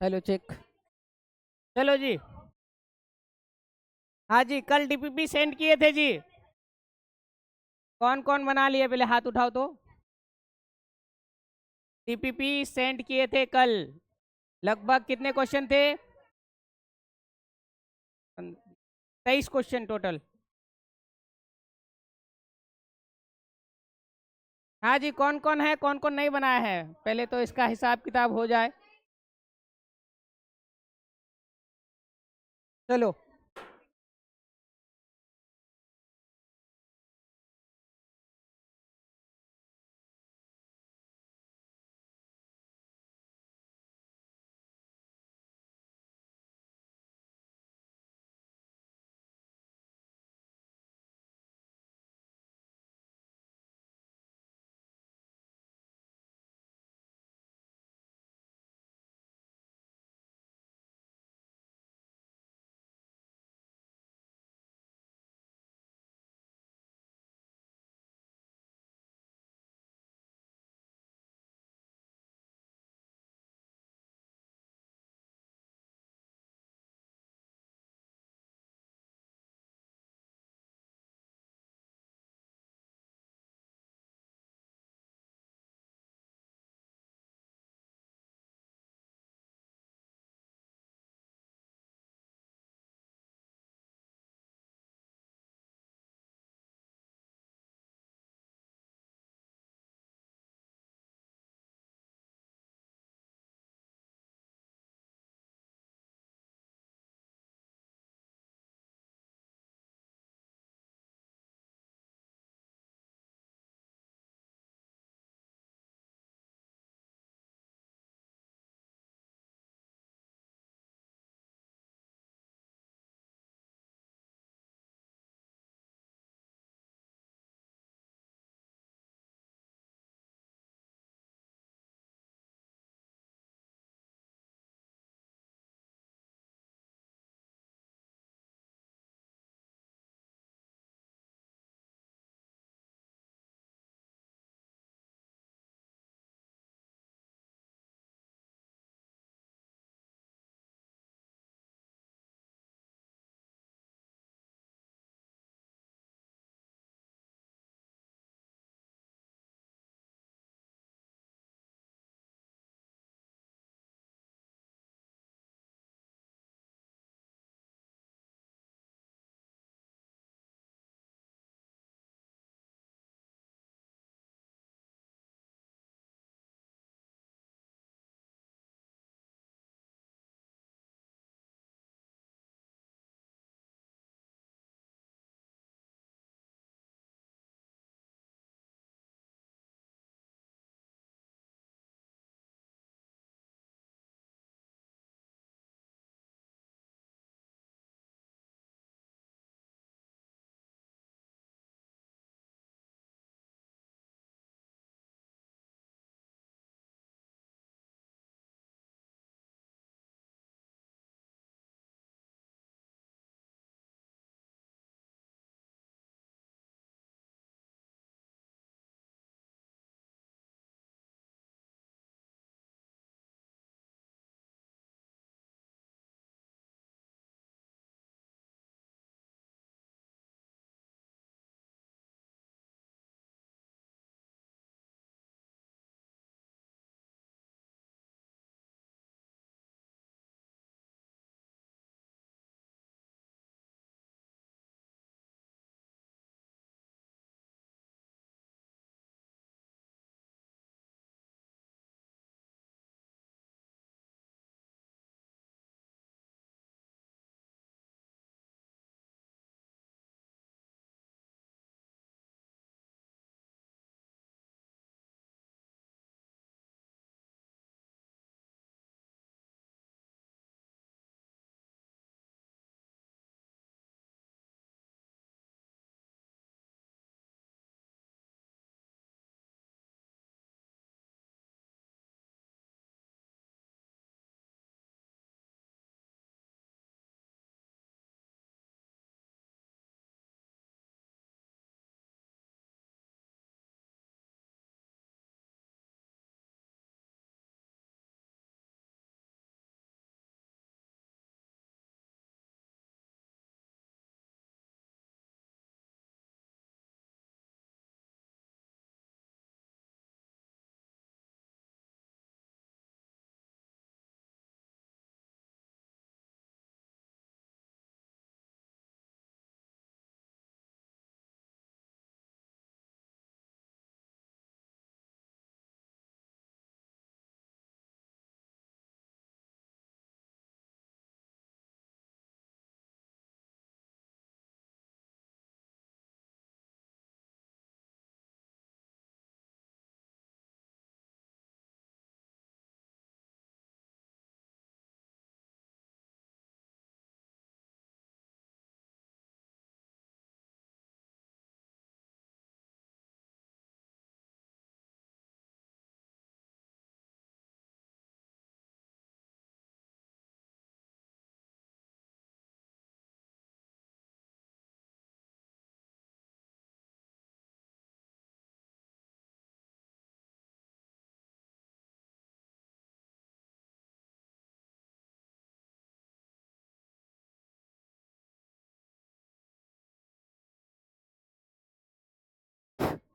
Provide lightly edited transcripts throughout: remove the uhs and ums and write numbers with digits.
Hello check. चलो जी। हाँ जी, कल डीपीपी सेंड किए थे जी। कौन कौन बना लिए, पहले हाथ उठाओ तो। डीपीपी सेंड किए थे कल। लगभग कितने क्वेश्चन थे? 23 क्वेश्चन टोटल। हाँ जी, कौन कौन है, कौन कौन नहीं बनाया है, पहले तो इसका हिसाब किताब हो जाए। चलो।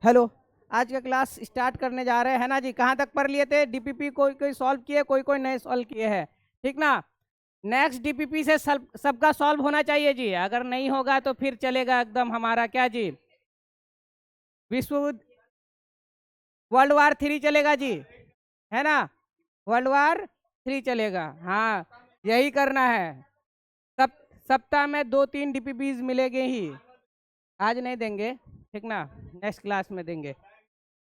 हेलो, आज का क्लास स्टार्ट करने जा रहे हैं ना जी। कहाँ तक पढ़ लिए थे? डीपीपी कोई कोई सॉल्व किए, कोई कोई नहीं सॉल्व किए हैं, ठीक ना। नेक्स्ट डीपीपी से सबका सॉल्व होना चाहिए जी। अगर नहीं होगा तो फिर चलेगा एकदम हमारा क्या जी, विश्व वर्ल्ड वार 3 चलेगा जी, है ना। वर्ल्ड वार 3 चलेगा, हाँ यही करना है। सब सप्ताह में 2-3 डीपीपीज मिलेंगे ही, आज नहीं देंगे, ठीक ना, नेक्स्ट क्लास में देंगे,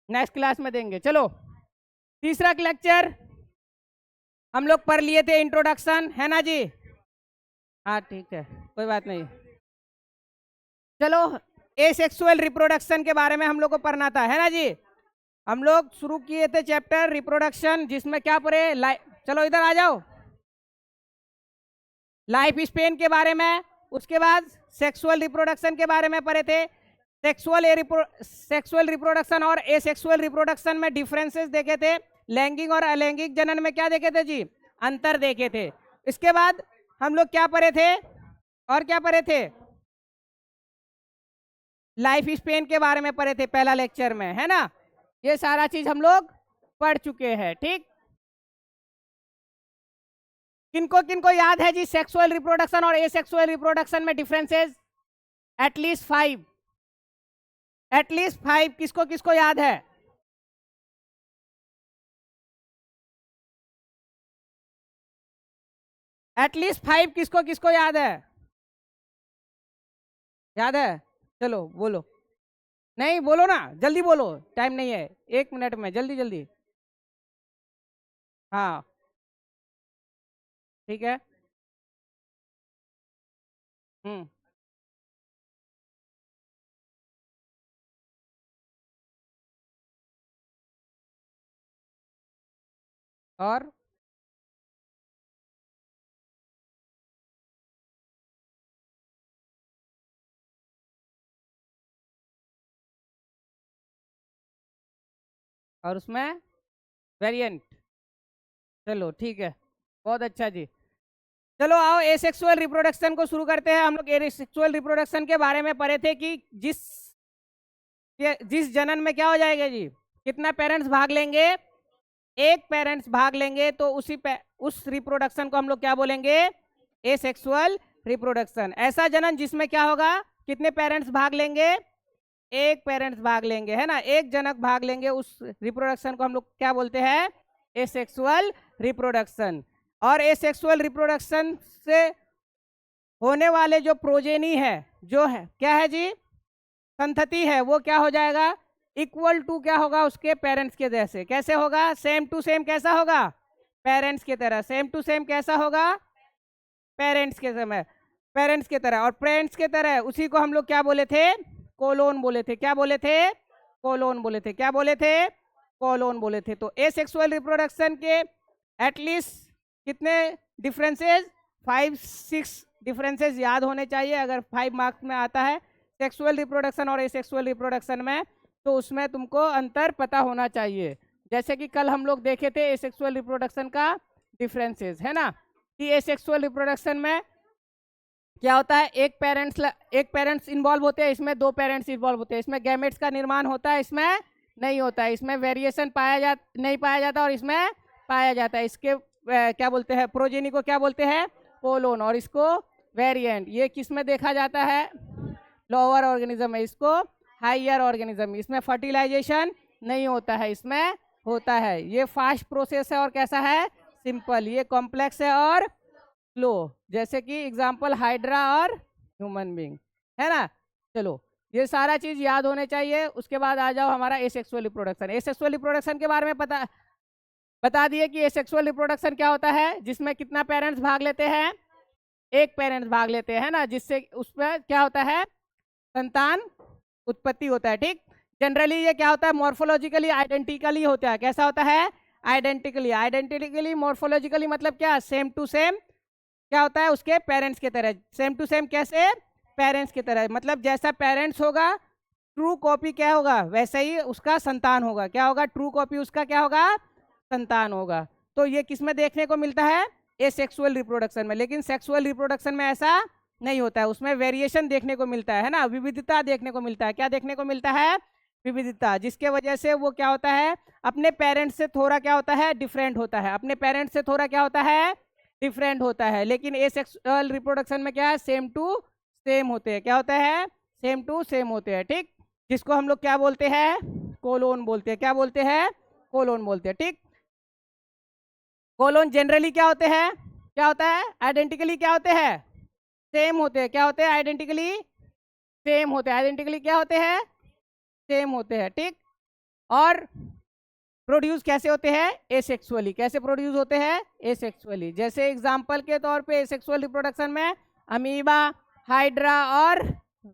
नेक्स्ट क्लास में देंगे। चलो तीसरा लेक्चर हम लोग पढ़ लिए थे, इंट्रोडक्शन, है ना जी। हाँ ठीक है, कोई बात नहीं। चलो एसेक्सुअल रिप्रोडक्शन के बारे में हम लोग को पढ़ना था, है ना जी। हम लोग शुरू किए थे चैप्टर रिप्रोडक्शन, जिसमें क्या पढ़े, चलो इधर आ जाओ, लाइफ स्पेन के बारे में, उसके बाद सेक्सुअल रिप्रोडक्शन के बारे में पढ़े थे। सेक्सुअल रिप्रोडक्शन और एसेक्सुअल रिप्रोडक्शन में डिफरेंसेस देखे थे। लैंगिक और अलैंगिक जनन में क्या देखे थे जी, अंतर देखे थे। इसके बाद हम लोग क्या पढ़े थे, और क्या पढ़े थे, लाइफ स्पेन के बारे में पढ़े थे पहला लेक्चर में, है ना। ये सारा चीज हम लोग पढ़ चुके हैं, ठीक। किनको किनको याद है जी सेक्सुअल रिप्रोडक्शन और एसेक्सुअल रिप्रोडक्शन में डिफरेंसेस? एटलीस्ट 5, एटलीस्ट 5 किसको किसको याद है? एटलीस्ट 5 किसको किसको याद है? याद है, चलो बोलो। नहीं बोलो ना, जल्दी बोलो, टाइम नहीं है, 1 मिनट में, जल्दी जल्दी। हाँ ठीक है। हम्म, और उसमें वेरिएंट, चलो ठीक है, बहुत अच्छा जी। चलो आओ एसेक्सुअल रिप्रोडक्शन को शुरू करते हैं। हम लोग एसेक्सुअल रिप्रोडक्शन के बारे में पढ़े थे कि जिस जनन में क्या हो जाएगा जी, कितना पेरेंट्स भाग लेंगे, एक पेरेंट्स भाग लेंगे, तो उस रिप्रोडक्शन को हम लोग क्या बोलेंगे, एसेक्सुअल रिप्रोडक्शन। ऐसा जनन जिसमें क्या होगा, कितने पेरेंट्स भाग लेंगे, एक पेरेंट्स भाग लेंगे, है ना, एक जनक भाग लेंगे, उस रिप्रोडक्शन को हम लोग क्या बोलते हैं, एसेक्सुअल रिप्रोडक्शन। और एसेक्सुअल रिप्रोडक्शन से होने वाले जो प्रोजेनी है, जो है क्या है जी, संतति है, वो क्या हो जाएगा, इक्वल टू क्या होगा, उसके पेरेंट्स के जैसे। कैसे होगा, सेम टू सेम, कैसा होगा, पेरेंट्स की तरह। सेम टू सेम कैसा होगा, पेरेंट्स के समय, पेरेंट्स की तरह। और पेरेंट्स की तरह उसी को हम लोग क्या बोले थे, कोलोन बोले थे। क्या बोले थे, कोलोन बोले थे। क्या बोले थे, कोलोन बोले थे। तो एसेक्सुअल रिप्रोडक्शन के एटलीस्ट कितने डिफरेंसेस, 5-6 डिफरेंसेस याद होने चाहिए, अगर 5 मार्क्स में आता है सेक्सुअल रिप्रोडक्शन और एसेक्सुअल रिप्रोडक्शन में, तो उसमें तुमको अंतर पता होना चाहिए। जैसे कि कल हम लोग देखे थे एसेक्सुअल रिप्रोडक्शन का डिफरेंसेस, है ना, कि एसेक्सुअल रिप्रोडक्शन में क्या होता है, एक पेरेंट्स इन्वॉल्व होते हैं, इसमें 2 पेरेंट्स इन्वॉल्व होते हैं, इसमें गैमेट्स का निर्माण होता है, इसमें नहीं होता है, इसमें वेरिएशन नहीं पाया जाता, और इसमें पाया जाता है। इसके क्या बोलते हैं, प्रोजेनी को क्या बोलते हैं, कोलोन, और इसको वेरिएंट। ये किस में देखा जाता है, लोअर ऑर्गेनिज्म में, इसको हायर ऑर्गेनिज्म। इसमें फर्टिलाइजेशन नहीं होता है, इसमें होता है। ये फास्ट प्रोसेस है और कैसा है, सिंपल। ये कॉम्प्लेक्स है और स्लो, जैसे कि एग्जांपल हाइड्रा और ह्यूमन बीइंग, है ना। चलो ये सारा चीज याद होने चाहिए। उसके बाद आ जाओ हमारा एसेक्सुअल रिप्रोडक्शन। एसेक्सुअल रिप्रोडक्शन के बारे में बता दिए कि एसेक्सुअल रिप्रोडक्शन क्या होता है, जिसमें कितना पेरेंट्स भाग लेते हैं, एक पेरेंट्स भाग लेते हैं ना, जिससे उसमें क्या होता है, संतान उत्पत्ति होता है, ठीक। जनरली ये क्या होता है, मॉर्फोलॉजिकली आइडेंटिकली होता है। कैसा होता है, आइडेंटिकली मॉर्फोलॉजिकली मतलब क्या, सेम टू सेम क्या होता है, उसके पेरेंट्स की तरह। सेम टू सेम कैसे, पेरेंट्स की तरह, मतलब जैसा पेरेंट्स होगा, ट्रू कॉपी क्या होगा, वैसे ही उसका संतान होगा। क्या होगा, ट्रू कॉपी उसका क्या होगा, संतान होगा। तो ये किस में देखने को मिलता है, एसेक्सुअल रिप्रोडक्शन में। लेकिन सेक्सुअल रिप्रोडक्शन में ऐसा नहीं होता है, उसमें वेरिएशन देखने को मिलता है ना, विविधता देखने को मिलता है। क्या देखने को मिलता है, विविधता, जिसके वजह से वो क्या होता है, अपने पेरेंट्स से थोड़ा क्या होता है, डिफरेंट होता है, अपने पेरेंट्स से थोड़ा क्या होता है, डिफरेंट होता है। लेकिन एसेक्सुअल रिप्रोडक्शन में क्या है, सेम टू सेम होते हैं। क्या होता है, सेम टू सेम होते हैं। ठीक, जिसको हम लोग क्या बोलते हैं, कोलोन बोलते हैं। क्या बोलते हैं, कोलोन बोलते हैं। ठीक, कोलोन जनरली क्या होते हैं, क्या होता है, आइडेंटिकली क्या होते हैं, सेम होते हैं। क्या होते हैं, आइडेंटिकली सेम होते हैं। आइडेंटिकली क्या होते हैं, सेम होते हैं। ठीक, और प्रोड्यूस कैसे होते हैं, एसेक्सुअली। कैसे प्रोड्यूस होते हैं, एसेक्सुअली। जैसे एग्जांपल के तौर पे एसेक्सुअल रिप्रोडक्शन में अमीबा, हाइड्रा और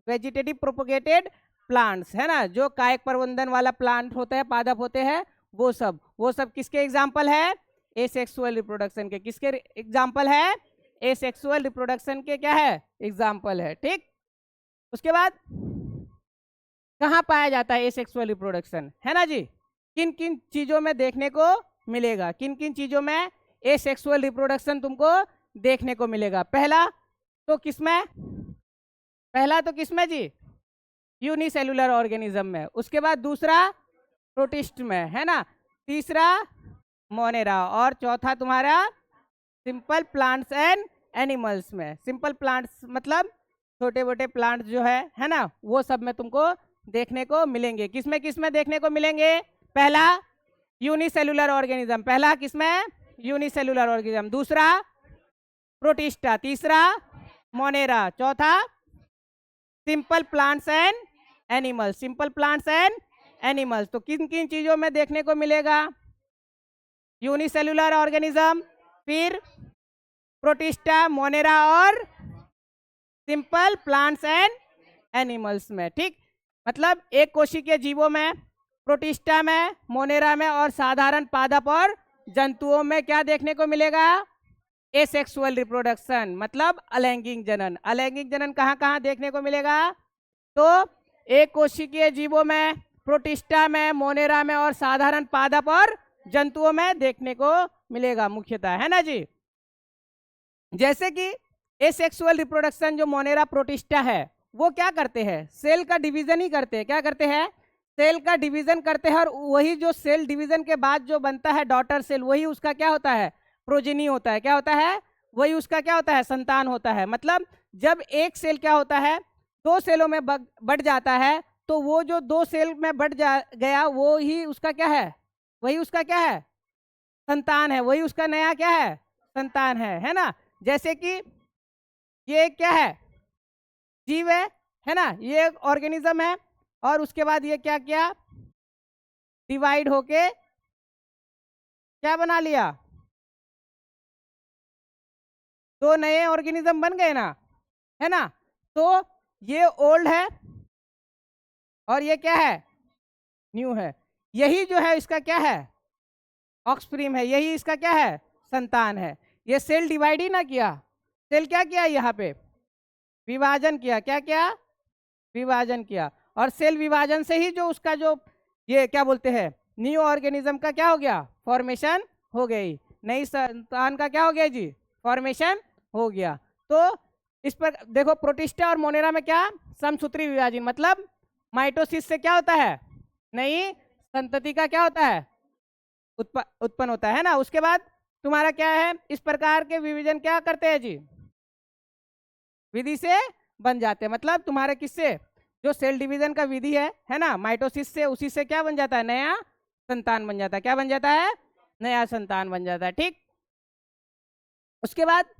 वेजिटेटिव प्रोपोगेटेड प्लांट्स, है ना, जो कायक प्रबंधन वाला प्लांट होता है, पादप होते हैं, वो सब किसके एग्जाम्पल है, एसेक्सुअल रिप्रोडक्शन के। किसके एग्जाम्पल है, एसेक्सुअल रिप्रोडक्शन के क्या है, एग्जाम्पल है। ठीक, उसके बाद कहाँ पाया जाता है एसेक्सुअल रिप्रोडक्शन, है ना जी, किन किन चीजों में देखने को मिलेगा, किन किन चीजों में एसेक्सुअल रिप्रोडक्शन तुमको देखने को मिलेगा। पहला तो किसमें जी, यूनिसेलुलर ऑर्गेनिज्म में। उसके बाद दूसरा प्रोटिस्ट में, है ना, तीसरा मोनेरा, और चौथा तुम्हारा सिंपल प्लांट्स एंड एनिमल्स में। सिंपल प्लांट्स मतलब छोटे मोटे प्लांट्स जो है ना, वो सब में तुमको देखने को मिलेंगे। किसमें देखने को मिलेंगे, पहला यूनिसेलुलर ऑर्गेनिज्म, पहला किसमें, यूनिसेलुलर ऑर्गेनिज्म, दूसरा प्रोटिस्टा, तीसरा मोनेरा, चौथा simple plants and animals. Simple plants and animals तो किन किन चीजों में देखने को मिलेगा, यूनिसेलुलर ऑर्गेनिज्म, फिर प्रोटिस्टा, मोनेरा और सिंपल प्लांट्स एंड एनिमल्स में। ठीक, मतलब एक कोशिकीय जीवों में, प्रोटिस्टा में, मोनेरा में और साधारण पादप और जंतुओं में क्या देखने को मिलेगा, एसेक्सुअल रिप्रोडक्शन, मतलब अलैंगिक जनन। अलैंगिक जनन कहाँ कहाँ देखने को मिलेगा, तो एक कोशिकीय जीवों में, प्रोटिस्टा में, मोनेरा में और साधारण पादप और जंतुओं में देखने को मिलेगा मुख्यतः, है ना जी। जैसे कि एसेक्सुअल रिप्रोडक्शन जो मोनेरा, प्रोटिस्टा है, वो क्या करते हैं, सेल का डिवीजन ही करते हैं। क्या करते हैं, सेल का डिवीजन करते हैं, और वही जो सेल डिवीजन के बाद जो बनता है डॉटर सेल, वही उसका क्या होता है, प्रोजेनी होता है। क्या होता है, वही उसका क्या होता है, संतान होता है। मतलब जब एक सेल क्या होता है, दो सेलों में बढ़ जाता है, तो वो जो दो सेल में बढ़ गया, वो ही उसका क्या है, वही उसका क्या है, संतान है, वही उसका नया क्या है, संतान है ना। जैसे कि ये क्या है, जीव है ना, ये एक ऑर्गेनिज्म है, और उसके बाद ये क्या किया, डिवाइड होके क्या बना लिया, दो नए ऑर्गेनिज्म बन गए ना, है ना। तो ये ओल्ड है और ये क्या है, न्यू है। यही जो है इसका क्या है, ऑक्सप्रीम है, यही इसका क्या है, संतान है। ये सेल डिवाइड ही ना किया, सेल क्या किया, यहाँ पे विभाजन किया। क्या किया, विभाजन किया, और सेल विभाजन से ही जो उसका जो ये क्या बोलते हैं, न्यू ऑर्गेनिज्म का क्या हो गया, फॉर्मेशन हो गई, नई संतान का क्या हो गया जी, फॉर्मेशन हो गया। तो इस पर देखो, प्रोटिस्टा और मोनेरा में क्या, समसूत्री विभाजन, मतलब माइटोसिस से क्या होता है, नई संतति का क्या होता है, उत्पन्न होता है ना। उसके बाद तुम्हारा क्या है, इस प्रकार के विभाजन क्या करते हैं जी, विधि से बन जाते हैं। मतलब तुम्हारे किससे, जो सेल डिवीजन का विधि है ना, माइटोसिस से, उसी से क्या बन जाता है, नया संतान बन जाता है। क्या बन जाता है, नया संतान बन जाता है। ठीक, उसके बाद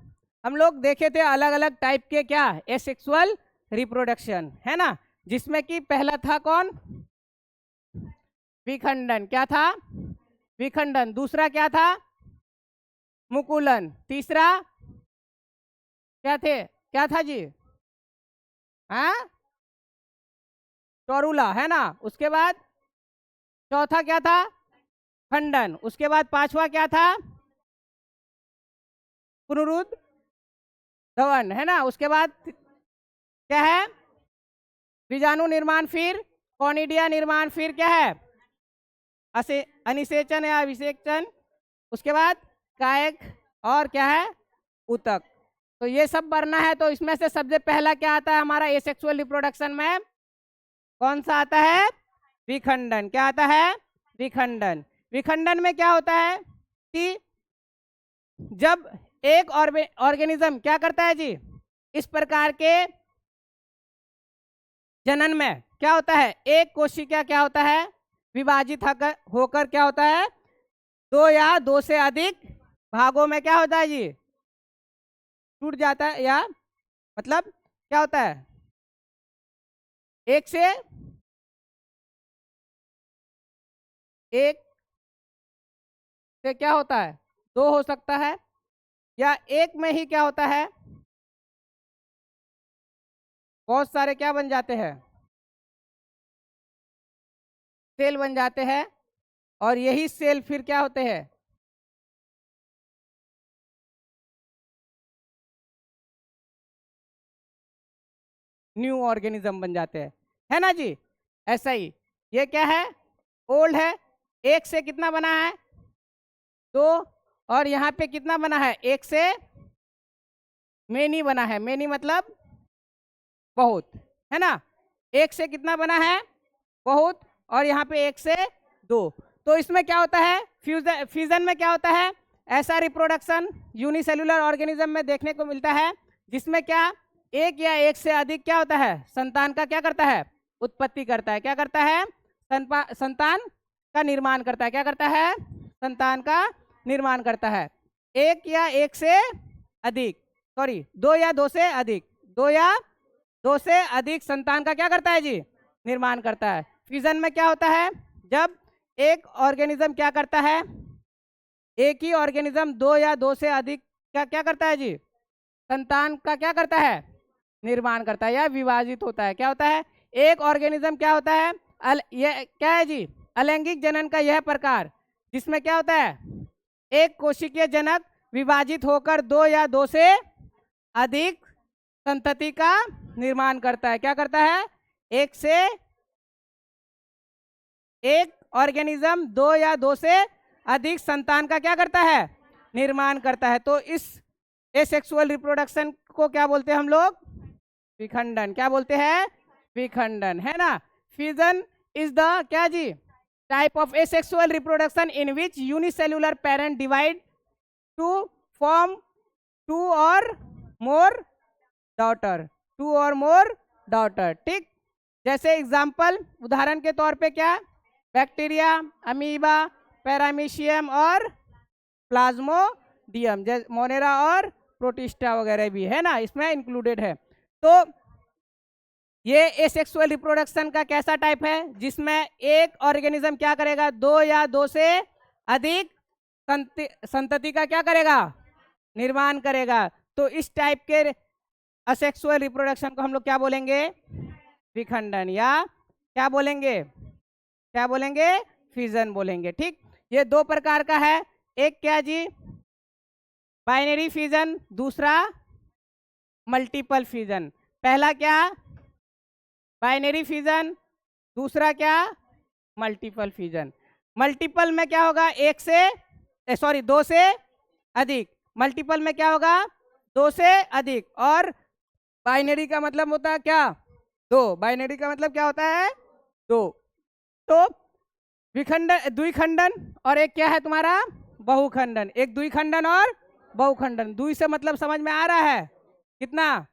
हम लोग देखे थे अलग अलग टाइप के क्या, एसेक्सुअल रिप्रोडक्शन, है ना, जिसमें कि पहला था कौन, विखंडन। क्या था, विखंडन। दूसरा क्या था, मुकुलन। तीसरा क्या था जी, हाँ, टोरुला, है ना। उसके बाद चौथा क्या था, खंडन। उसके बाद पांचवा क्या था, पुनरुद्ध धवन, है ना। उसके बाद क्या है, बीजाणु निर्माण, फिर कॉनिडिया निर्माण, फिर क्या है, अनिषेचन या अभिषेचन। उसके बाद कायक, और क्या है, उतक। तो ये सब बढ़ना है, तो इसमें से सबसे पहला क्या आता है हमारा एसेक्सुअल रिप्रोडक्शन में, कौन सा आता है, विखंडन। क्या आता है? विखंडन। विखंडन में क्या होता है कि जब एक ऑर्गेनिज्म क्या करता है जी, इस प्रकार के जनन में क्या होता है, एक कोशिका क्या होता है, विभाजित होकर क्या होता है, दो या दो से अधिक भागों में क्या होता है जी, टूट जाता है, या मतलब क्या होता है, एक से क्या होता है, दो हो सकता है, या एक में ही क्या होता है, बहुत सारे क्या बन जाते हैं, सेल बन जाते हैं, और यही सेल फिर क्या होते हैं, न्यू ऑर्गेनिज्म बन जाते हैं, है ना जी। ऐसा ही ये क्या है, ओल्ड है, एक से कितना बना है, दो, और यहाँ पे कितना बना है, एक से मेनी बना है, मेनी मतलब बहुत, है ना। एक से कितना बना है, बहुत, और यहाँ पे एक से दो। तो इसमें क्या होता है, फ्यूजन में क्या होता है, ऐसा रिप्रोडक्शन यूनिसेलुलर ऑर्गेनिज्म में देखने को मिलता है जिसमें क्या एक या एक से अधिक क्या होता है, संतान का क्या करता है, उत्पत्ति करता है, क्या करता है, संतान का निर्माण करता है, क्या करता है, संतान का निर्माण करता है। एक या एक से अधिक, सॉरी दो या दो से अधिक, दो या दो से अधिक संतान का क्या करता है जी, निर्माण करता है। फ्यूजन में क्या होता है, जब एक ऑर्गेनिज्म क्या करता है, एक ही ऑर्गेनिज्म दो या दो से अधिक क्या क्या करता है जी, संतान का क्या करता है, निर्माण करता है या विभाजित होता है। क्या होता है, एक ऑर्गेनिज्म क्या होता है, ये क्या है जी, अलैंगिक जनन का यह प्रकार जिसमें क्या होता है, एक कोशिकीय जनक विभाजित होकर दो या दो से अधिक संतति का निर्माण करता है। क्या करता है, एक से एक ऑर्गेनिज्म दो या दो से अधिक संतान का क्या करता है, निर्माण करता है। तो इस एसेक्सुअल रिप्रोडक्शन को क्या बोलते हैं हम लोग, विखंडन। क्या बोलते हैं, विखंडन, है ना। फ्यूजन इज द क्या जी, type of asexual reproduction in which unicellular parent divide to form two or more daughter, to or more daughter. ठीक, जैसे एग्जाम्पल उदाहरण के तौर पे क्या, बैक्टीरिया, अमीबा, पैरामीशियम और प्लाज्मोडियम, जैसे मोनेरा और प्रोटिस्टा वगैरह भी है ना, इसमें इंक्लूडेड है। तो ये एसेक्सुअल रिप्रोडक्शन का कैसा टाइप है, जिसमें एक ऑर्गेनिज्म क्या करेगा, दो या दो से अधिक संतति का क्या करेगा, निर्माण करेगा। तो इस टाइप के असेक्सुअल रिप्रोडक्शन को हम लोग क्या बोलेंगे, विखंडन, या क्या बोलेंगे, क्या बोलेंगे, फ्यूजन बोलेंगे। ठीक, ये दो प्रकार का है, एक क्या जी, बाइनरी फ्यूजन, दूसरा मल्टीपल फ्यूजन। पहला क्या, बाइनरी फ्यूजन, दूसरा क्या, मल्टीपल फ्यूजन। मल्टीपल में क्या होगा, एक से सॉरी दो से अधिक, मल्टीपल में क्या होगा, दो से अधिक, और बाइनरी का मतलब होता है क्या, दो, बाइनरी का मतलब क्या होता है, दो। तो विखंडन, द्विखंडन, और एक क्या है तुम्हारा, बहुखंडन। एक द्विखंडन और बहुखंडन, द्वि से मतलब समझ में आ रहा है कितना,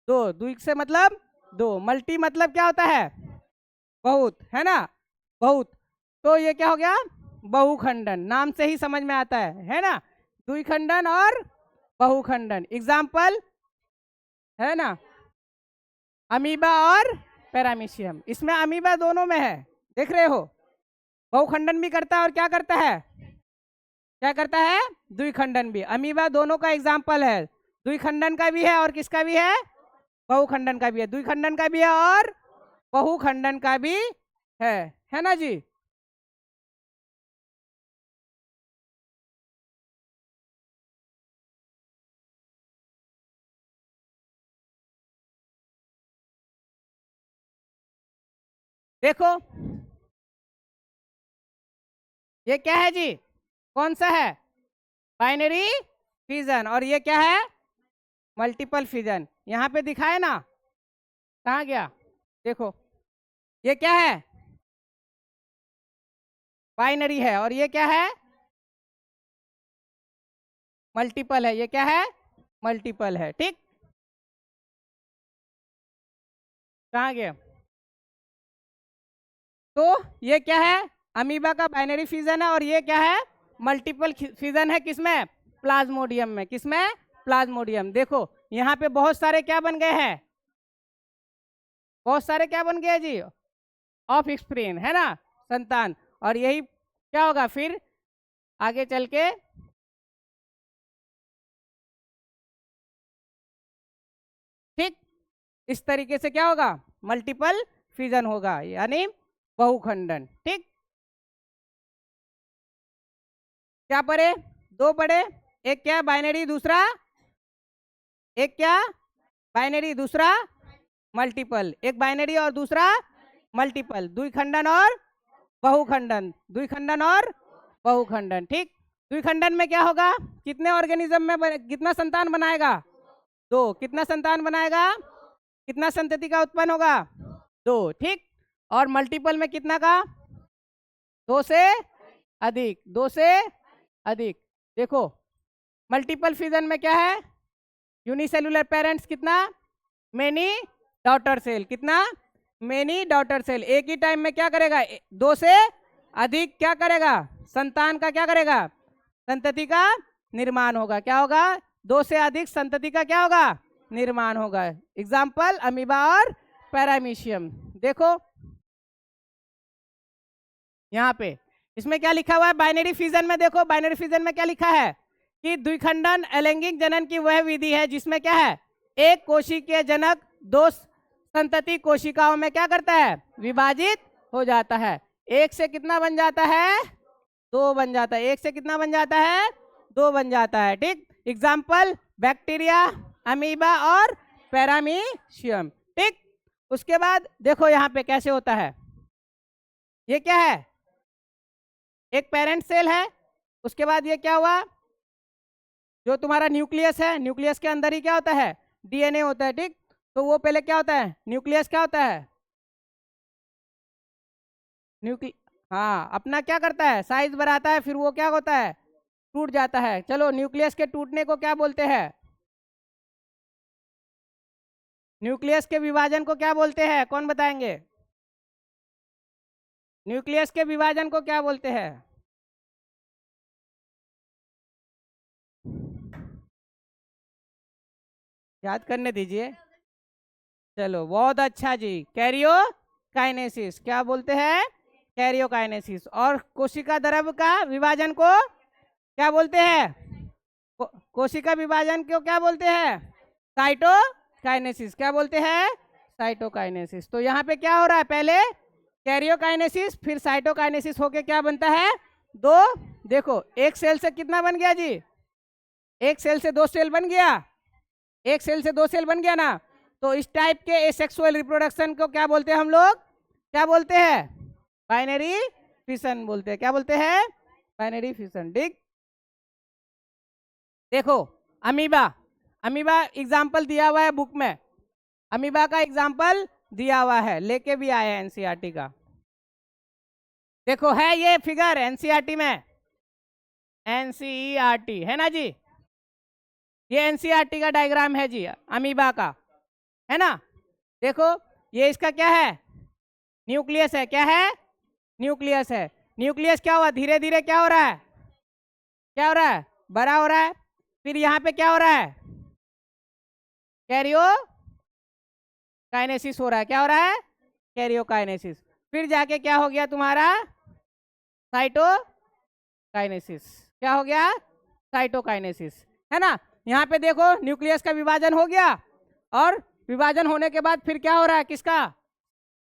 दो, द्वि से मतलब दो, मल्टी मतलब क्या होता है, बहुत, है ना, बहुत। तो ये क्या हो गया, बहुखंडन, नाम से ही समझ में आता है ना, द्विखंडन और बहुखंडन। एग्जाम्पल है ना, अमीबा और पैरामीशियम, इसमें अमीबा दोनों में है, देख रहे हो, बहुखंडन भी करता है और क्या करता है, क्या करता है, द्विखंडन भी। अमीबा दोनों का एग्जाम्पल है, द्विखंडन का भी है और किसका भी है, बहुखंडन का भी है, द्विखंडन का भी है और बहुखंडन का भी है ना जी। देखो ये क्या है जी, कौन सा है, बाइनरी फ्यूजन, और ये क्या है, मल्टीपल फ्यूजन। यहाँ पे दिखाए ना, कहाँ गया, देखो ये क्या है, बाइनरी है, और ये क्या है? मल्टीपल है। ये क्या है? मल्टीपल है। ठीक, कहाँ गया? तो ये क्या है? अमीबा का बाइनरी फिजन है, और ये क्या है? मल्टीपल फिजन है। किसमें? प्लाज्मोडियम में। किसमें? प्लाज्मोडियम। देखो यहाँ पे बहुत सारे क्या बन गए हैं? बहुत सारे क्या बन गए जी? ऑफ स्प्रिन, है ना, संतान। और यही क्या होगा फिर आगे चल के? ठीक, इस तरीके से क्या होगा? मल्टीपल फिजन होगा, यानी बहुखंडन। ठीक, क्या पढ़े? दो पढ़े। एक क्या? बाइनरी। दूसरा? एक क्या? बाइनरी। दूसरा मल्टीपल। एक बाइनरी और दूसरा मल्टीपल। द्विखंडन और बहुखंडन। द्विखंडन और बहुखंडन। ठीक, द्विखंडन में क्या होगा? कितने ऑर्गेनिज्म में कितना संतान बनाएगा? दो। कितना संतान बनाएगा? कितना संतति का उत्पन्न होगा? दो। ठीक, और मल्टीपल में कितना का? दो से अधिक। दो से अधिक। देखो मल्टीपल फिजन में क्या है? यूनिसेलुलर पेरेंट्स कितना? Many daughter cell. कितना? Many daughter cell. एक ही टाइम में क्या करेगा? दो से अधिक क्या करेगा? संतान का क्या करेगा? संतति का निर्माण होगा। क्या होगा? दो से अधिक संतति का क्या होगा? निर्माण होगा। एग्जाम्पल अमीबा और पैरामीशियम। देखो यहाँ पे इसमें क्या लिखा हुआ है? बाइनरी फिजन में देखो, बाइनरी फिजन में क्या लिखा है कि द्विखंडन अलैंगिक जनन की वह विधि है जिसमें क्या है? एक कोशिकीय जनक दो संतति कोशिकाओं में क्या करता है? विभाजित हो जाता है। एक से कितना बन जाता है? दो बन जाता है। एक से कितना बन जाता है? दो बन जाता है। ठीक, एग्जाम्पल बैक्टीरिया, अमीबा और पैरामीशियम। ठीक, उसके बाद देखो यहाँ पे कैसे होता है। ये क्या है? एक पेरेंट सेल है। उसके बाद ये क्या हुआ? जो तुम्हारा न्यूक्लियस है, न्यूक्लियस के अंदर ही क्या होता है? डीएनए होता है। ठीक, तो वो पहले क्या होता है? न्यूक्लियस क्या होता है? हाँ, अपना क्या करता है? साइज बढ़ाता है, फिर वो क्या होता है? टूट जाता है। चलो न्यूक्लियस के टूटने को क्या बोलते हैं? न्यूक्लियस के विभाजन को क्या बोलते हैं? कौन बताएंगे? न्यूक्लियस के विभाजन को क्या बोलते हैं? याद करने दीजिए। चलो बहुत अच्छा जी। कैरियोकाइनेसिस क्या बोलते हैं? कैरियोकाइनेसिस। और कोशिका द्रव्य का विभाजन को क्या बोलते हैं? कोशिका विभाजन को क्या बोलते हैं? साइटोकाइनेसिस। क्या बोलते हैं? साइटोकाइनेसिस। तो यहाँ पे क्या हो रहा है? पहले कैरियोकाइनेसिस, फिर साइटोकाइनेसिस होके क्या बनता है? दो। देखो एक सेल से कितना बन गया जी? एक सेल से दो सेल बन गया। एक सेल से दो सेल बन गया ना। तो इस टाइप के एसेक्सुअल रिप्रोडक्शन को क्या बोलते हैं हम लोग? क्या बोलते हैं? बाइनरी फिशन बोलते हैं। क्या बोलते हैं? Binary fission. ठीक, देखो अमीबा। अमीबा एग्जाम्पल दिया हुआ है बुक में। अमीबा का एग्जाम्पल दिया हुआ है, लेके भी आए हैं एनसीईआरटी का। देखो है ये फिगर एनसीईआरटी में। एनसीईआरटी है ना जी। ये एनसीईआरटी का डायग्राम है जी अमीबा का, है ना। देखो ये इसका क्या है? न्यूक्लियस है। क्या है? न्यूक्लियस है। न्यूक्लियस क्या हुआ? धीरे धीरे क्या हो रहा है? क्या हो रहा है? बड़ा हो रहा है। फिर यहाँ पे क्या हो रहा है? कैरियोकाइनेसिस हो रहा है। क्या हो रहा है? कैरियोकाइनेसिस। फिर जाके क्या हो गया तुम्हारा? साइटोकाइनेसिस। क्या हो गया? साइटोकाइनेसिस, है ना। यहाँ पे देखो न्यूक्लियस का विभाजन हो गया, और विभाजन होने के बाद फिर क्या हो रहा है? किसका?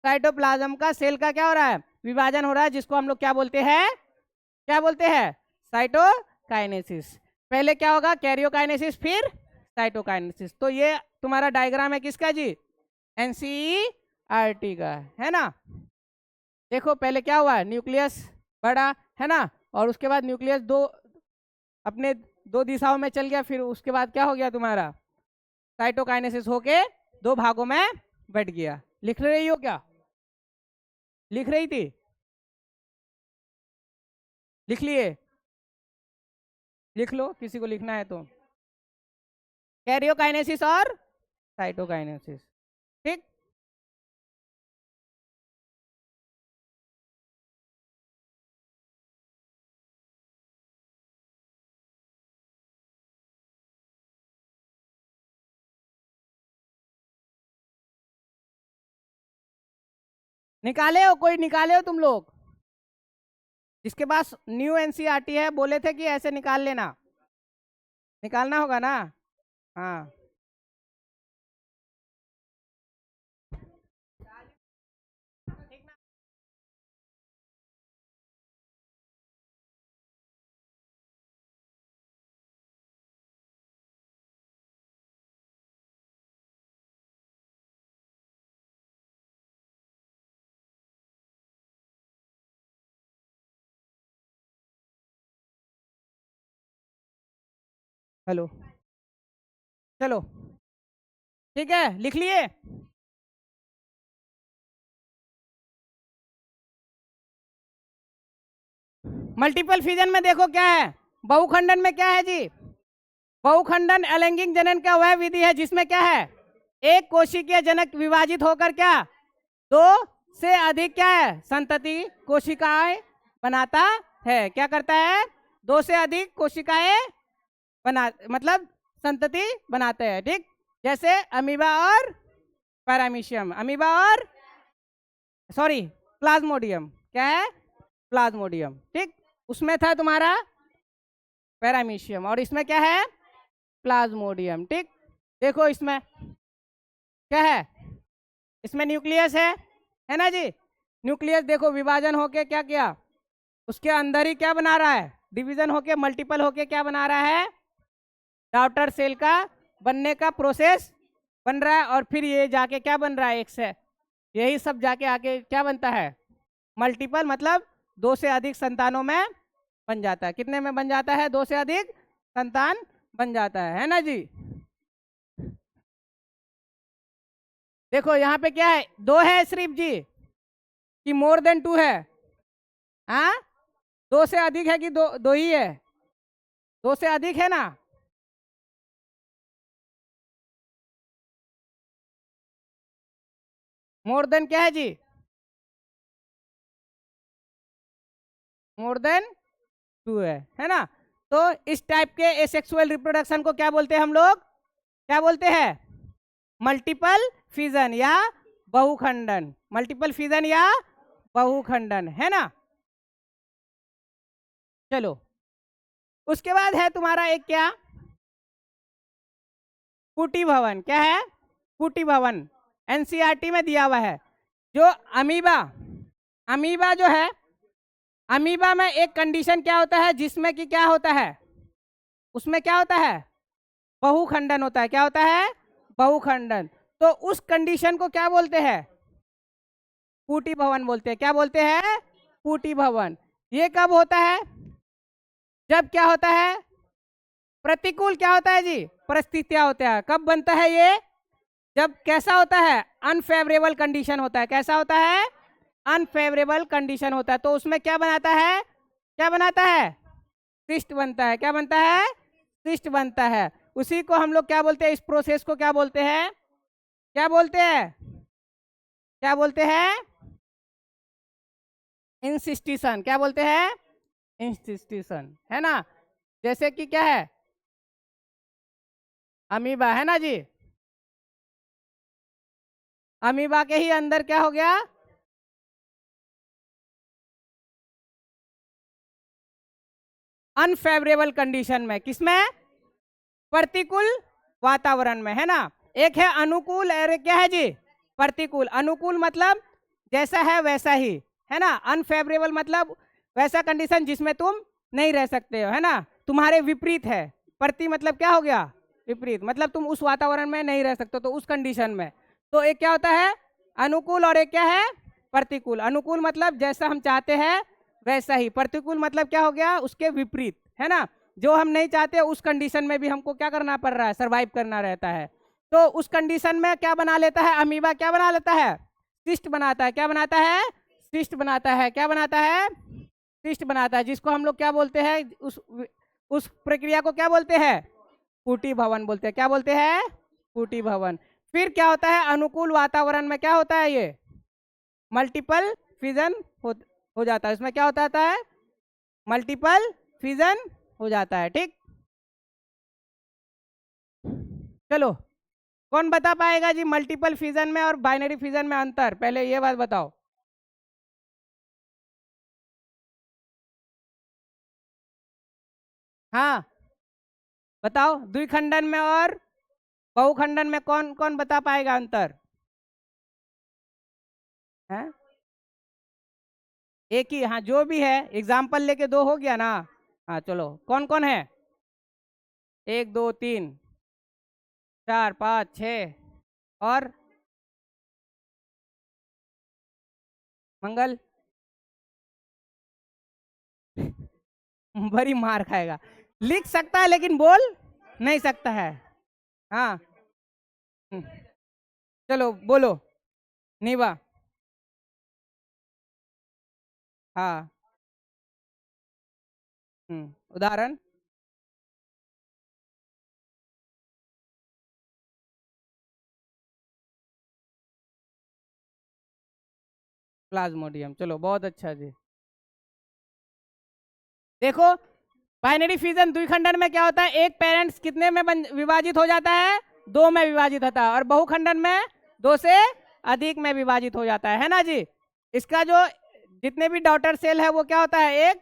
साइटोप्लाज्म का, सेल का क्या हो रहा है? विभाजन हो रहा है, जिसको हम लोग क्या बोलते हैं? क्या बोलते हैं? साइटोकाइनेसिस। पहले क्या होगा? कैरियोकाइनेसिस, फिर साइटोकाइनेसिस। तो ये तुम्हारा डायग्राम है किसका जी? एनसीईआरटी का, है ना। देखो पहले क्या हुआ? न्यूक्लियस बड़ा, है ना, और उसके बाद न्यूक्लियस दो अपने दो दिशाओं में चल गया। फिर उसके बाद क्या हो गया तुम्हारा? साइटोकाइनेसिस होके दो भागों में बट गया। लिख रही हो क्या? लिख रही थी? लिख लिए? लिख लो, किसी को लिखना है तो। कैरियोकाइनेसिस और साइटोकाइनेसिस, ठीक। निकाले हो? कोई निकाले हो तुम लोग? जिसके पास न्यू एनसीईआरटी है, बोले थे कि ऐसे निकाल लेना, निकालना होगा ना? हाँ, हेलो, चलो ठीक है, लिख लिए? मल्टीपल फिजन में देखो क्या है, बहुखंडन में क्या है जी? बहुखंडन अलैंगिक जनन का वह विधि है जिसमें क्या है, एक कोशिकीय जनक विभाजित होकर क्या, दो से अधिक क्या है, संतति कोशिकाएं बनाता है। क्या करता है? दो से अधिक कोशिकाएं बना, मतलब संतति बनाते हैं, ठीक। जैसे अमीबा और पैरामीशियम, अमीबा और सॉरी प्लाज्मोडियम, क्या है? प्लाज्मोडियम, ठीक। उसमें था तुम्हारा पैरामीशियम और इसमें क्या है? प्लाज्मोडियम, ठीक। देखो इसमें क्या है, इसमें न्यूक्लियस है ना जी? न्यूक्लियस देखो विभाजन होके क्या किया, उसके अंदर ही क्या बना रहा है, डिवीजन होके मल्टीपल होके क्या बना रहा है, डॉटर सेल का बनने का प्रोसेस बन रहा है। और फिर ये जाके क्या बन रहा है, एक से यही सब जाके आके क्या बनता है, मल्टीपल, मतलब दो से अधिक संतानों में बन जाता है। कितने में बन जाता है? दो से अधिक संतान बन जाता है ना जी? देखो यहाँ पे क्या है, दो है सिर्फ जी कि मोर देन टू है? हाँ, दो से अधिक है कि दो दो ही है? दो से अधिक है ना? मोर देन क्या है जी? मोर देन टू है ना? तो इस टाइप के एसेक्सुअल रिप्रोडक्शन को क्या बोलते हैं हम लोग? क्या बोलते हैं? मल्टीपल फिजन या बहुखंडन। मल्टीपल फिजन या बहुखंडन, है ना? चलो, उसके बाद है तुम्हारा एक क्या, कुटी भवन। क्या है? कुटी भवन एनसीईआरटी में दिया हुआ है। जो अमीबा, अमीबा जो है, अमीबा में एक कंडीशन क्या होता है जिसमें कि क्या होता है, उसमें क्या होता है, बहुखंडन होता है। क्या होता है? बहुखंडन। तो उस कंडीशन को क्या बोलते हैं? कुटी भवन बोलते हैं। क्या बोलते हैं? कुटी भवन। ये कब होता है? जब क्या होता है, प्रतिकूल क्या होता है जी, परिस्थितियां होता है। कब बनता है ये? जब कैसा होता है, अनफेवरेबल कंडीशन होता है। कैसा होता है? अनफेवरेबल कंडीशन होता है। तो उसमें क्या बनाता है, क्या बनाता है, सिस्ट बनता है। क्या बनता है? सिस्ट बनता है। उसी को हम लोग क्या बोलते हैं, इस प्रोसेस को क्या बोलते हैं, क्या बोलते हैं, क्या बोलते हैं, इंसिस्टिशन। क्या बोलते हैं? इंसिस्टिशन, है ना? जैसे कि क्या है, अमीबा, है ना जी? अमीबा के ही अंदर क्या हो गया, अनफेवरेबल कंडीशन में। किसमें? प्रतिकूल वातावरण में, है ना? एक है अनुकूल और क्या है जी, प्रतिकूल। अनुकूल मतलब जैसा है वैसा ही, है ना? अनफेवरेबल मतलब वैसा कंडीशन जिसमें तुम नहीं रह सकते हो, है ना? तुम्हारे विपरीत है। प्रति मतलब क्या हो गया, विपरीत, मतलब तुम उस वातावरण में नहीं रह सकते, तो उस कंडीशन में। तो एक क्या होता है, अनुकूल, और एक क्या है, प्रतिकूल। अनुकूल मतलब जैसा हम चाहते हैं वैसा ही, प्रतिकूल मतलब क्या हो गया, उसके विपरीत, है ना? जो हम नहीं चाहते उस कंडीशन में भी हमको क्या करना पड़ रहा है, सरवाइव करना रहता है। तो उस कंडीशन में क्या बना लेता है अमीबा, क्या बना लेता है, सिस्ट बनाता है। क्या बनाता है? सिस्ट बनाता है। क्या बनाता है? सिस्ट बनाता है, जिसको हम लोग क्या बोलते हैं, उस प्रक्रिया को क्या बोलते हैं, कुटी भवन बोलते हैं। क्या बोलते हैं, कुटी भवन। फिर क्या होता है, अनुकूल वातावरण में क्या होता है, ये मल्टीपल फिजन हो जाता है। इसमें क्या होता है, मल्टीपल फिजन हो जाता है। ठीक, चलो कौन बता पाएगा जी मल्टीपल फिजन में और बाइनरी फिजन में अंतर, पहले ये बात बताओ। हाँ बताओ, द्विखंडन में और बहुखंडन में कौन कौन बता पाएगा अंतर है? एक ही, हाँ जो भी है, एग्जाम्पल लेके दो हो गया ना। हाँ चलो, कौन कौन है, 1 2 3 4 5 6 और मंगल बड़ी मार खाएगा, लिख सकता है लेकिन बोल नहीं सकता है। हाँ हम्म, चलो बोलो, नीवा। हाँ उदाहरण, प्लाज्मोडियम। चलो बहुत अच्छा जी। देखो, बाइनरी फिजन द्विखंडन में क्या होता है, एक पेरेंट्स कितने में विभाजित हो जाता है, 2 में विभाजित होता है, और बहुखंडन में 2 से अधिक में विभाजित हो जाता है ना जी। इसका जो जितने भी डॉटर सेल है वो क्या होता है, एक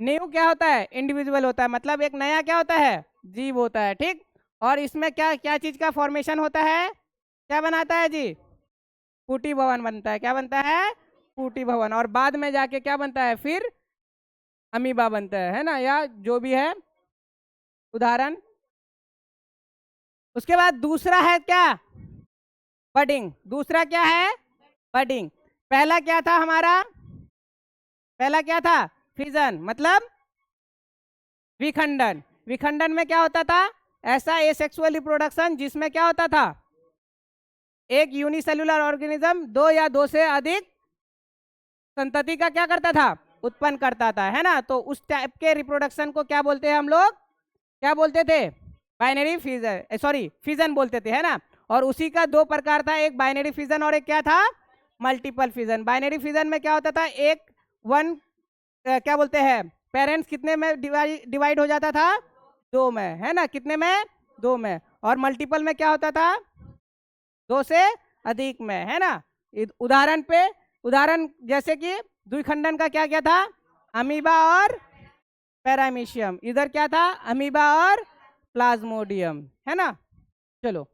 न्यू क्या होता है, इंडिविजुअल होता है, मतलब एक नया क्या होता है, जीव होता है। ठीक, और इसमें क्या क्या चीज का फॉर्मेशन होता है, क्या बनाता है जी, कुटी भवन बनता है। क्या बनता है, कुटी भवन। और बाद में जाके क्या बनता है, फिर अमीबा बनता है ना, या जो भी है उदाहरण। उसके बाद दूसरा है क्या, बडिंग। दूसरा क्या है, बडिंग। पहला क्या था हमारा, पहला क्या था, फिजन मतलब विखंडन। विखंडन में क्या होता था, ऐसा एसेक्सुअल रिप्रोडक्शन जिसमें क्या होता था, एक यूनिसेलुलर ऑर्गेनिज्म 2 या 2 से अधिक संतति का क्या करता था, उत्पन्न करता था, है ना। तो उस टाइप के रिप्रोडक्शन को क्या बोलते हैं हम लोग, क्या बोलते थे, बाइनरी फिजन, सॉरी फिजन बोलते थे, है ना। और उसी का 2 प्रकार था, एक बाइनरी फिजन और एक क्या था, मल्टीपल फिजन। बाइनरी फिजन में क्या होता था, एक वन क्या बोलते हैं, पेरेंट्स कितने में डिवाइड हो जाता था, 2 में, है ना, कितने में, 2 में। और मल्टीपल में क्या होता था, 2 से अधिक में, है ना। उदाहरण पे, उदाहरण जैसे कि द्विखंडन का क्या क्या था, अमीबा और पैरामीशियम। इधर क्या था, अमीबा और प्लाज्मोडियम, है ना। चलो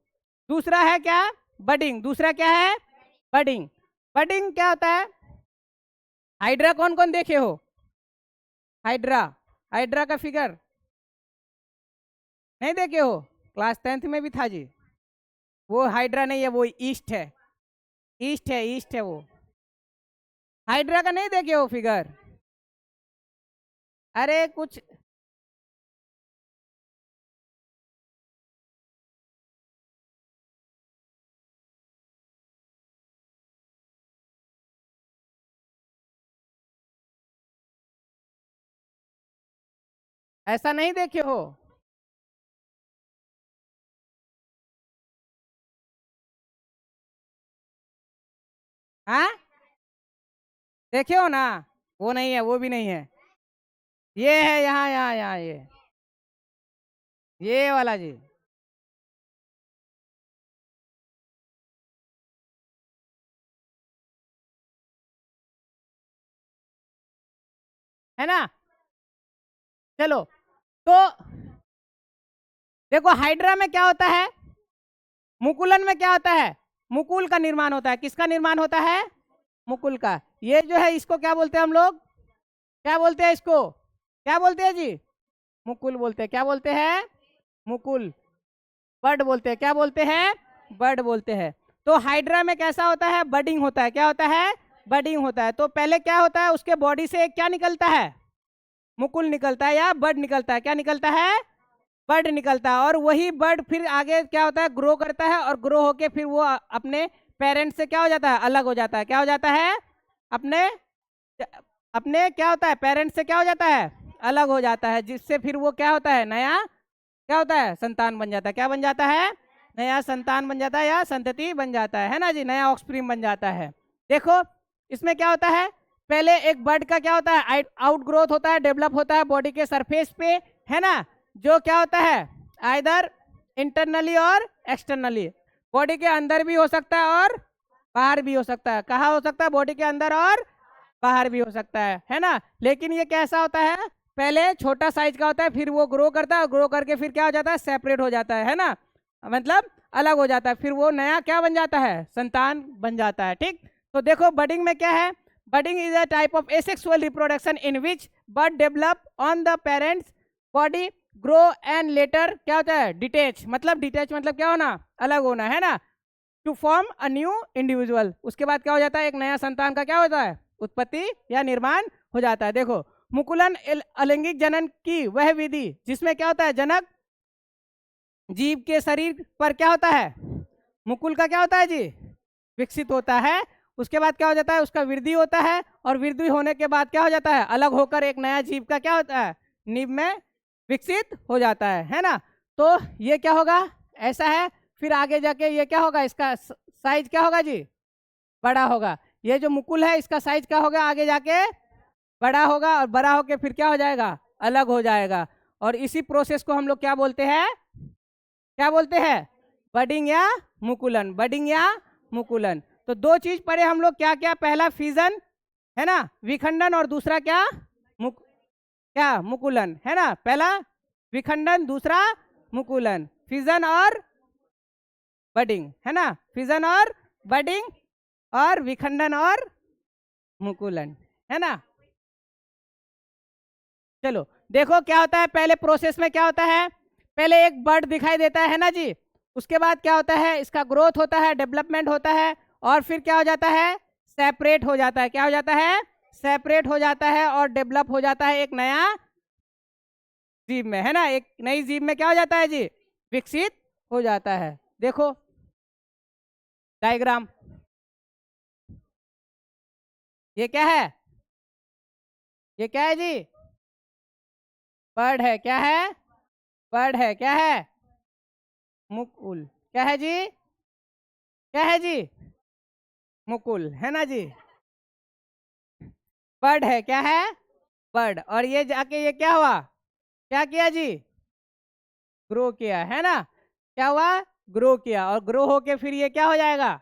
दूसरा है क्या, बडिंग। दूसरा क्या है, बडिंग। बडिंग क्या होता है, हाइड्रा कौन कौन देखे हो, हाइड्रा, हाइड्रा का फिगर नहीं देखे हो, क्लास 10th में भी था जी। वो हाइड्रा नहीं है, वो ईस्ट है, ईस्ट है, ईस्ट है वो। हाइड्रा का नहीं देखे हो फिगर, अरे कुछ ऐसा नहीं देखे हो, हाँ देखे हो ना, वो नहीं है, वो भी नहीं है, ये है, यहाँ यहाँ यहाँ ये वाला जी, है ना। चलो तो देखो, हाइड्रा में क्या होता है, मुकुलन में क्या होता है, मुकुल का निर्माण होता है। किसका निर्माण होता है, मुकुल का। ये जो है इसको क्या बोलते हैं हम लोग, क्या बोलते हैं इसको, क्या बोलते हैं जी, मुकुल बोलते हैं। क्या बोलते हैं, मुकुल। बड बोलते हैं, क्या बोलते हैं, बड बोलते हैं। तो हाइड्रा में कैसा होता है, बडिंग होता है। क्या होता है, बडिंग होता है। तो पहले क्या होता है, उसके बॉडी से क्या निकलता है, मुकुल निकलता है या बड निकलता है, क्या निकलता है, बड निकलता है। और वही बड फिर आगे क्या होता है, ग्रो करता है, और ग्रो होके फिर वो अपने पेरेंट्स से क्या हो जाता है, अलग हो जाता है। क्या हो जाता है, अपने अपने क्या होता है पेरेंट्स से क्या हो जाता है अलग हो जाता है, जिससे फिर वो क्या होता है नया क्या होता है संतान बन जाता है। क्या बन जाता है नया संतान बन जाता है या संतति बन जाता है ना जी, नया ऑक्सप्रीम बन जाता है। देखो इसमें क्या होता है, पहले एक बर्ड का क्या होता है आउट ग्रोथ होता है, डेवलप होता है बॉडी के सरफेस पे, है ना, जो क्या होता है आइदर इंटरनली और एक्सटर्नली, बॉडी के अंदर भी हो सकता है और बाहर भी हो सकता है। कहाँ हो सकता है बॉडी के अंदर और बाहर भी हो सकता है ना। लेकिन ये कैसा होता है, पहले छोटा साइज का होता है, फिर वो ग्रो करता है, ग्रो करके फिर क्या हो जाता है सेपरेट हो जाता है ना, मतलब अलग हो जाता है, फिर वो नया क्या बन जाता है संतान बन जाता है। ठीक, तो देखो बडिंग में क्या है, budding is a type of asexual reproduction in which bird develop on the parents body, grow and later क्या होता है डिटेच, मतलब डिटेच मतलब क्या होना अलग होना, है ना, to form a new individual. उसके बाद क्या हो जाता है एक नया संतान का क्या होता है उत्पत्ति या निर्माण हो जाता है। देखो मुकुलन अलैंगिक जनन की वह विधि जिसमें क्या होता है जनक जीव के शरीर पर क्या होता है मुकुल का क्या होता है जी विकसित होता है। उसके बाद क्या हो जाता है उसका वृद्धि होता है, और वृद्धि होने के बाद क्या हो जाता है अलग होकर एक नया जीव का क्या होता है नींव में विकसित हो जाता है ना। तो ये क्या होगा ऐसा है, फिर आगे जाके ये क्या होगा इसका साइज क्या होगा जी बड़ा होगा। ये जो मुकुल है इसका साइज क्या होगा आगे जाके बड़ा होगा, और बड़ा होके फिर क्या हो जाएगा अलग हो जाएगा। और इसी प्रोसेस को हम लोग क्या बोलते हैं, क्या बोलते हैं बडिंग या मुकुलन, बडिंग या मुकुलन। तो दो चीज पढ़े हम लोग क्या क्या, पहला फिजन है ना विखंडन, और दूसरा क्या क्या मुकुलन, है ना, पहला विखंडन दूसरा मुकुलन, फिजन और बडिंग, है ना, फिजन और बडिंग और विखंडन और मुकुलन, है ना। चलो देखो क्या होता है, पहले प्रोसेस में क्या होता है, पहले एक बर्ड दिखाई देता है ना जी, उसके बाद क्या होता है इसका ग्रोथ होता है, डेवलपमेंट होता है, और फिर क्या हो जाता है सेपरेट हो जाता है, क्या हो जाता है सेपरेट हो जाता है और डेवलप हो जाता है एक नया जीव में, है ना, एक नई जीव में क्या हो जाता है जी विकसित हो जाता है। देखो डायग्राम, ये क्या है, ये क्या है जी बर्ड है, क्या है बर्ड है, क्या है मुकुल, क्या है जी क्या है जी मुकुल, है ना जी, बर्ड है, क्या है बर्ड, और ये जाके ये क्या हुआ क्या किया जी ग्रो किया, है ना, क्या हुआ ग्रो किया, और ग्रो होके फिर ये क्या हो जाएगा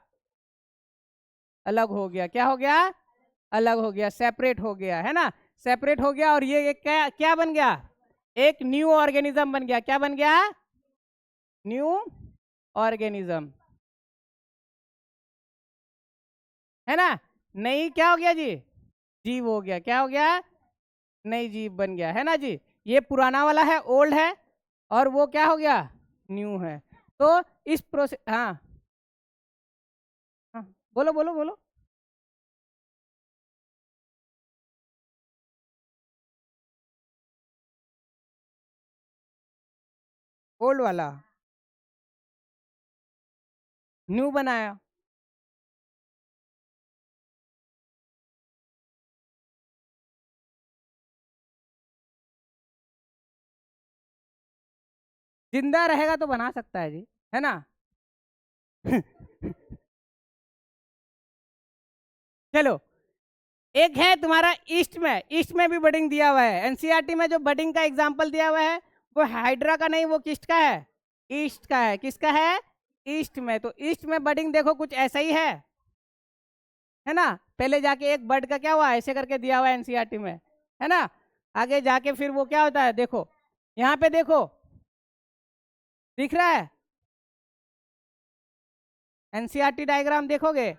अलग हो गया, क्या हो गया अलग हो गया, सेपरेट हो गया, है ना, सेपरेट हो गया, और ये एक क्या क्या बन गया एक न्यू ऑर्गेनिज्म बन गया, क्या बन गया न्यू ऑर्गेनिज्म, है ना, नई क्या हो गया जी जीव हो गया, क्या हो गया नई जीव बन गया, है ना जी। ये पुराना वाला है ओल्ड है, और वो क्या हो गया न्यू है। तो इस प्रोसेस हाँ हाँ बोलो बोलो बोलो, ओल्ड वाला न्यू बनाया, जिंदा रहेगा तो बना सकता है जी, है ना। चलो एक है तुम्हारा ईस्ट में भी बडिंग दिया हुआ है, एनसीईआरटी में जो बडिंग का एग्जांपल दिया हुआ है वो हाइड्रा का नहीं, वो किसका है ईस्ट का है, किसका है ईस्ट में। तो ईस्ट में बडिंग देखो कुछ ऐसा ही है ना, पहले जाके एक बर्ड का क्या हुआ ऐसे करके दिया हुआ है एनसीईआरटी में, है ना, आगे जाके फिर वो क्या होता है देखो यहाँ पे देखो दिख रहा है एनसीईआरटी डायग्राम देखोगे,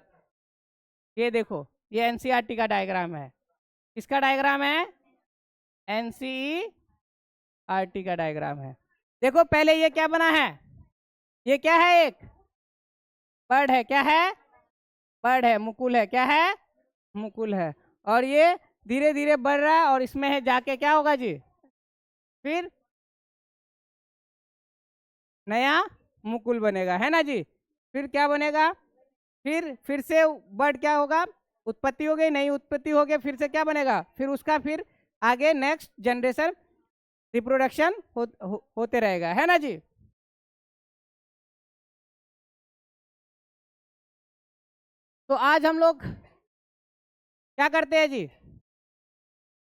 ये देखो ये एनसीईआरटी का डायग्राम है, किसका डायग्राम है एनसीईआरटी का डायग्राम है। देखो पहले ये क्या बना है, ये क्या है एक बर्ड है, क्या है बर्ड है, मुकुल है, क्या है मुकुल है, और ये धीरे धीरे बढ़ रहा है, और इसमें है जाके क्या होगा जी फिर नया मुकुल बनेगा, है ना जी, फिर क्या बनेगा फिर से बर्ड क्या होगा उत्पत्ति हो गई, नई उत्पत्ति हो गई, फिर से क्या बनेगा, फिर उसका फिर आगे नेक्स्ट जनरेशन रिप्रोडक्शन होते रहेगा, है ना जी। तो आज हम लोग क्या करते हैं जी,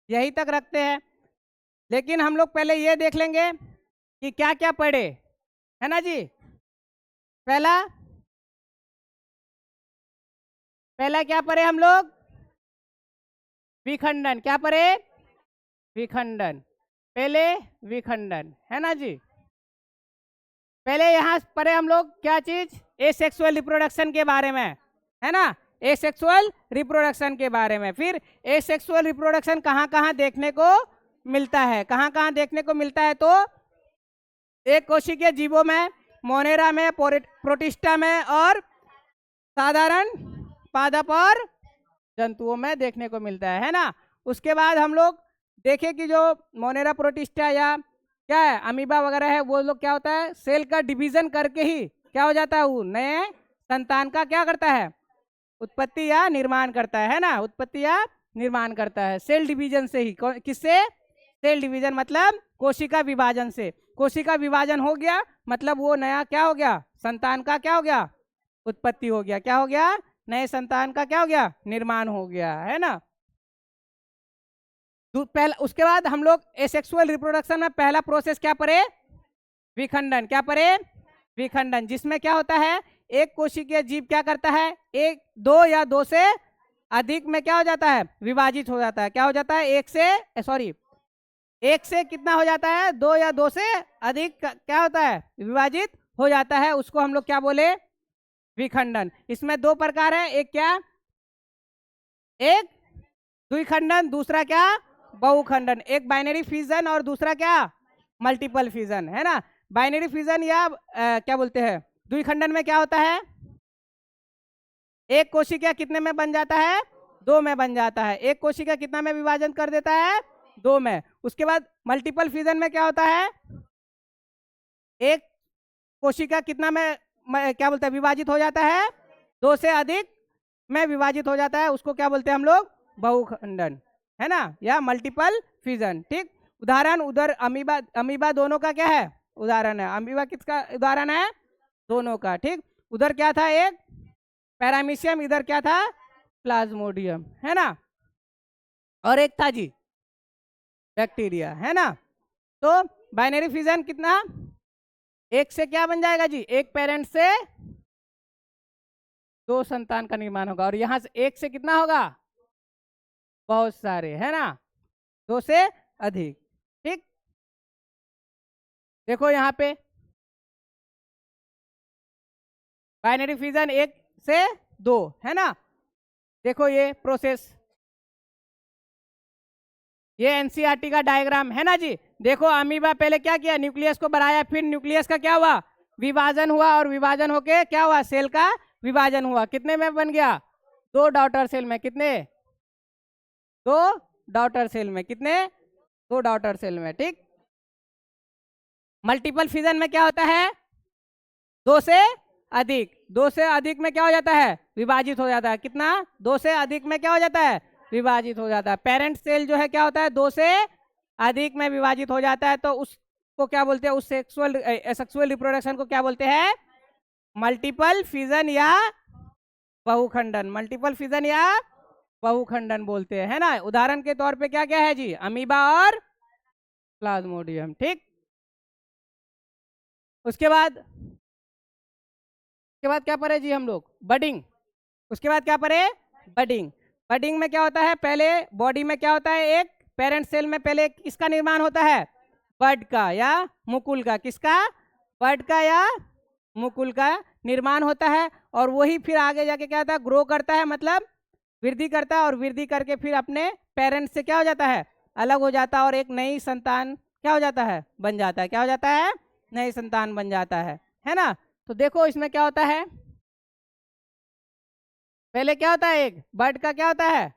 यही तक रखते हैं, लेकिन हम लोग पहले ये देख लेंगे कि क्या क्या पढ़े, है ना जी। पहला क्या पढ़े हम लोग, विखंडन। क्या पढ़े, विखंडन, पहले विखंडन, है ना जी। पहले यहाँ पढ़े हम लोग क्या चीज, एसेक्सुअल रिप्रोडक्शन के बारे में, है ना, एसेक्सुअल रिप्रोडक्शन के बारे में। फिर एसेक्सुअल रिप्रोडक्शन कहाँ कहाँ देखने को मिलता है, कहाँ कहाँ देखने को मिलता है, तो एक कोशिकीय जीवों में, मोनेरा में, प्रोटिस्टा में, और साधारण पादप और जंतुओं में देखने को मिलता है ना। उसके बाद हम लोग देखें कि जो मोनेरा, प्रोटिस्टा या क्या है अमीबा वगैरह है, वो लोग क्या होता है, सेल का डिवीजन करके ही क्या हो जाता है, वो नए संतान का क्या करता है, उत्पत्ति या निर्माण करता है ना, उत्पत्ति या निर्माण करता है सेल डिवीजन से ही। किससे, सेल डिवीजन मतलब कोशिका विभाजन से। कोशिका विभाजन हो गया मतलब वो नया क्या हो गया, संतान का क्या हो गया, उत्पत्ति हो गया, क्या हो गया, नए संतान का क्या हो गया, निर्माण हो गया, है ना। पहला, उसके बाद हम लोग एसेक्सुअल रिप्रोडक्शन में पहला प्रोसेस क्या पढ़े, विखंडन। क्या पढ़े, विखंडन, जिसमें क्या होता है, एक कोशिकीय जीव क्या करता है, एक, दो या दो से अधिक में क्या हो जाता है, विभाजित हो जाता है। क्या हो जाता है, एक से कितना हो जाता है, दो या दो से अधिक क्या होता है, विभाजित हो जाता है। उसको हम लोग क्या बोले, विखंडन। इसमें दो प्रकार है, एक क्या, एक द्विखंडन, दूसरा क्या, बहुखंडन। एक बाइनरी फिजन और दूसरा क्या, मल्टीपल फिजन, है ना। बाइनरी फिजन या क्या बोलते हैं, द्विखंडन में क्या होता है, एक कोशिका कितने में बन जाता है, दो में बन जाता है। एक कोशिका कितना में विभाजन कर देता है, दो में। उसके बाद मल्टीपल फिजन में क्या होता है, एक कोशिका कितना में क्या बोलते हैं, विभाजित हो जाता है, दो से अधिक में विभाजित हो जाता है। उसको क्या बोलते हैं हम लोग, बहुखंडन, है ना, या मल्टीपल फिजन। ठीक, उदाहरण उधर अमीबा, अमीबा दोनों का क्या है, उदाहरण है। अमीबा किसका उदाहरण है, दोनों का। ठीक, उधर क्या था, एक पैरामीशियम, इधर क्या था, प्लाज्मोडियम, है ना, और एक था जी बैक्टीरिया, है ना। तो बाइनरी फिजन कितना, एक से क्या बन जाएगा जी, एक पेरेंट से दो संतान का निर्माण होगा, और यहां से एक से कितना होगा, बहुत सारे, है ना, दो से अधिक। ठीक, देखो यहाँ पे बाइनरी फिजन एक से दो, है ना। देखो ये प्रोसेस, ये एनसीईआरटी का डायग्राम, है ना जी। देखो अमीबा पहले क्या किया, न्यूक्लियस को बनाया, फिर न्यूक्लियस का क्या हुआ, विभाजन हुआ, और विभाजन होके क्या हुआ, सेल का विभाजन हुआ। कितने में बन गया, दो डॉटर सेल में। कितने, दो डॉटर सेल में। कितने, दो डॉटर सेल में। ठीक, मल्टीपल फिजन में क्या होता है, दो से अधिक, दो से अधिक में क्या हो जाता है, विभाजित हो जाता है। कितना, दो से अधिक में क्या हो जाता है, विभाजित हो जाता है। पेरेंट सेल जो है क्या होता है, दो से अधिक में विभाजित हो जाता है, तो उसको क्या बोलते हैं, उस सेक्सुअल रिप्रोडक्शन को क्या बोलते हैं, मल्टीपल फिजन या बहुखंडन। मल्टीपल फिजन या बहुखंडन बोलते हैं, है ना। उदाहरण के तौर पे क्या क्या है जी, अमीबा और प्लाज्मोडियम। ठीक, उसके बाद क्या पढ़े जी हम लोग, बडिंग। उसके बाद क्या पढ़े, बडिंग। बडिंग में क्या होता है, पहले बॉडी में क्या होता है, एक पेरेंट सेल में पहले किसका निर्माण होता है, बड का या मुकुल का। किसका, बड का या मुकुल का निर्माण होता है, और वही फिर आगे जाके क्या होता है, ग्रो करता है, मतलब वृद्धि करता है, और वृद्धि करके फिर अपने पेरेंट से क्या हो जाता है, अलग हो जाता है, और एक नई संतान क्या हो जाता है, बन जाता है। क्या हो जाता है, नई संतान बन जाता है ना। तो देखो इसमें क्या होता है, पहले क्या होता है, एक बर्ड का क्या होता है,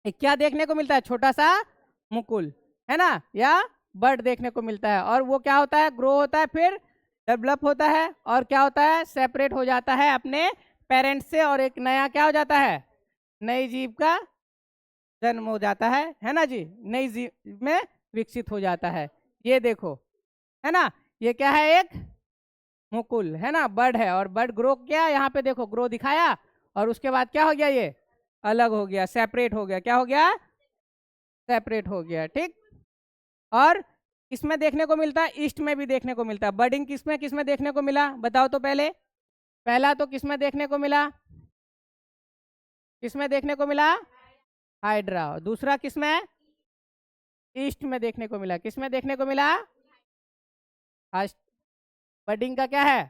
एक क्या देखने को मिलता है, छोटा सा मुकुल, है ना, या बर्ड देखने को मिलता है। और वो क्या होता है, ग्रो होता है, फिर डेवलप होता है, और क्या होता है, सेपरेट हो जाता है अपने पेरेंट्स से और एक नया क्या हो जाता है, नई जीव का जन्म हो जाता है ना जी, नई जीव में विकसित हो जाता है। ये देखो, है ना, ये क्या है, एक मुकुल है ना, बर्ड है, और बर्ड ग्रो क्या, यहाँ पे देखो ग्रो दिखाया, और उसके बाद क्या हो गया, ये अलग हो गया, सेपरेट हो गया, क्या हो गया, सेपरेट हो गया, ठीक। और किसमें देखने को मिलता है, ईस्ट में भी देखने को मिलता है। बर्डिंग किसमें किसमें देखने को मिला, बताओ तो पहले। पहला तो किसमें देखने को मिला, किसमें देखने को मिला, हाइड्रा। दूसरा किसमें, ईस्ट में देखने को मिला। किसमें देखने को मिला, आज बर्डिंग का क्या है,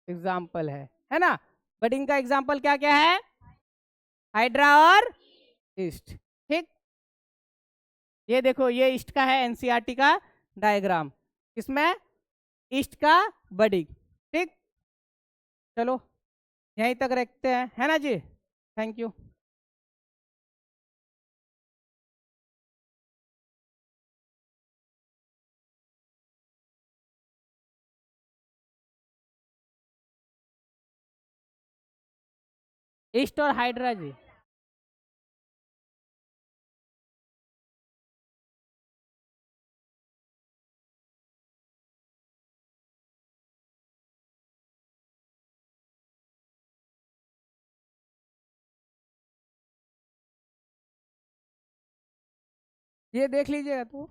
एग्जाम्पल है ना। बर्डिंग का एग्जाम्पल क्या क्या है, हाइड्रा और ईस्ट, ठीक। ये देखो, ये ईस्ट का है, एनसीईआरटी का डायग्राम, इसमें ईस्ट का बर्डिंग, ठीक। चलो यहीं तक रखते हैं, है ना जी, थैंक यू। ईस्ट और हाइड्रा जी, ये देख लीजिएगा तो।